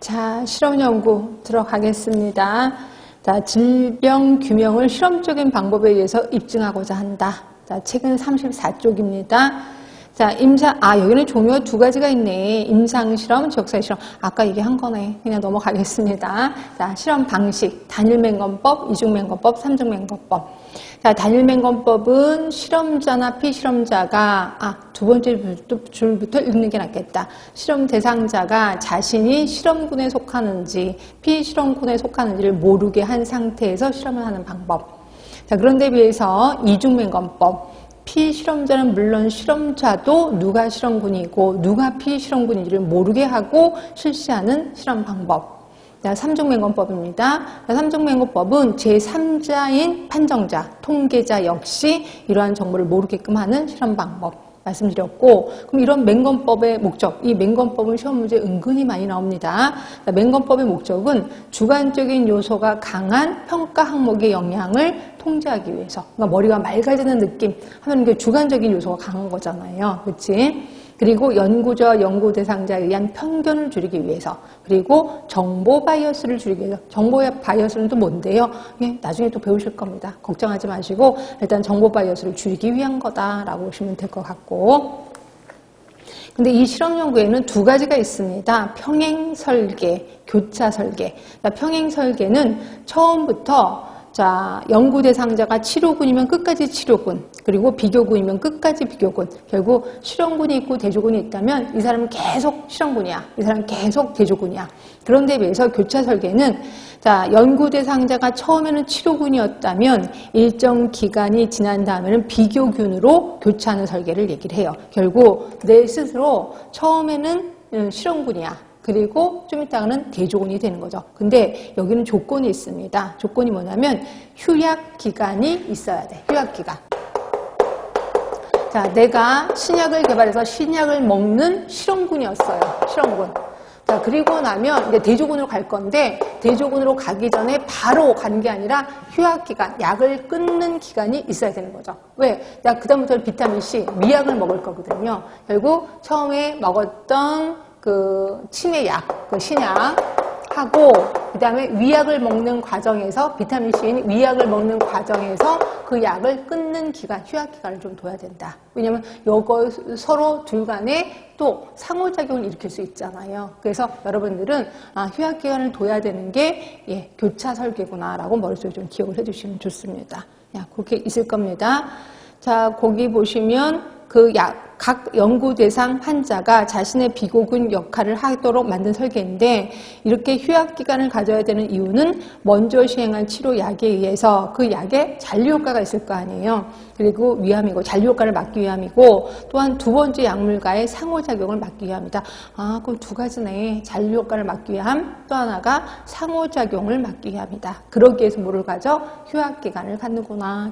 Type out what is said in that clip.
자, 실험 연구 들어가겠습니다. 자, 질병 규명을 실험적인 방법에 의해서 입증하고자 한다. 자, 책은 34쪽입니다. 자, 여기는 종류가 두 가지가 있네. 임상실험, 지역사회실험. 아까 얘기한 거네. 그냥 넘어가겠습니다. 자, 실험 방식. 단일맹건법, 이중맹건법, 삼중맹건법. 자, 단일맹건법은 실험자나 피실험자가, 두 번째 줄부터 읽는 게 낫겠다. 실험 대상자가 자신이 실험군에 속하는지, 피실험군에 속하는지를 모르게 한 상태에서 실험을 하는 방법. 자, 그런데 비해서 이중맹건법. 피실험자는 물론 실험자도 누가 실험군이고 누가 피실험군인지를 모르게 하고 실시하는 실험 방법. 자, 삼중맹건법입니다. 삼중맹건법은 제3자인 판정자, 통계자 역시 이러한 정보를 모르게끔 하는 실험 방법 말씀드렸고, 그럼 이런 맹건법의 목적, 이 맹건법은 시험 문제 은근히 많이 나옵니다. 맹건법의 목적은 주관적인 요소가 강한 평가 항목의 영향을 통제하기 위해서, 그러니까 머리가 맑아지는 느낌 하면 이게 주관적인 요소가 강한 거잖아요. 그렇지? 그리고 연구자와 연구 대상자에 의한 편견을 줄이기 위해서, 그리고 정보 바이어스를 줄이기 위해서. 정보 바이어스는 또 뭔데요? 나중에 또 배우실 겁니다. 걱정하지 마시고 일단 정보 바이어스를 줄이기 위한 거다라고 보시면 될 것 같고, 근데 이 실험 연구에는 두 가지가 있습니다. 평행 설계, 교차 설계. 평행 설계는 처음부터 연구 대상자가 치료군이면 끝까지 치료군, 그리고 비교군이면 끝까지 비교군. 결국 실험군이 있고 대조군이 있다면 이 사람은 계속 실험군이야, 이 사람은 계속 대조군이야. 그런데 비해서 교차 설계는 연구 대상자가 처음에는 치료군이었다면 일정 기간이 지난 다음에는 비교균으로 교차하는 설계를 얘기를 해요. 결국 내 스스로 처음에는 실험군이야, 그리고 좀 이따가는 대조군이 되는 거죠. 근데 여기는 조건이 있습니다. 조건이 뭐냐면 휴약기간이 있어야 돼. 휴약기간. 자, 내가 신약을 개발해서 신약을 먹는 실험군이었어요. 실험군. 자, 그리고 나면 이제 대조군으로 갈 건데, 대조군으로 가기 전에 바로 간 게 아니라 휴약기간, 약을 끊는 기간이 있어야 되는 거죠. 왜? 그다음부터 비타민C, 미약을 먹을 거거든요. 결국 처음에 먹었던 치매약, 신약하고, 그 다음에 위약을 먹는 과정에서, 비타민C인 위약을 먹는 과정에서 그 약을 끊는 기간, 휴약기간을 좀 둬야 된다. 왜냐면 이거 서로 둘 간에 또 상호작용을 일으킬 수 있잖아요. 그래서 여러분들은 휴약기간을 둬야 되는 게 교차 설계구나라고 머릿속에 좀 기억을 해주시면 좋습니다. 그렇게 있을 겁니다. 자, 거기 보시면 각 연구 대상 환자가 자신의 비교군 역할을 하도록 만든 설계인데, 이렇게 휴약기간을 가져야 되는 이유는 먼저 시행한 치료약에 의해서 그 약에 잔류효과가 있을 거 아니에요. 그리고 위함이고, 잔류효과를 막기 위함이고, 또한 두 번째 약물과의 상호작용을 막기 위함이다. 그럼 두 가지네. 잔류효과를 막기 위함, 또 하나가 상호작용을 막기 위함이다. 그러기 위해서 뭐를 가져? 휴약기간을 갖는구나.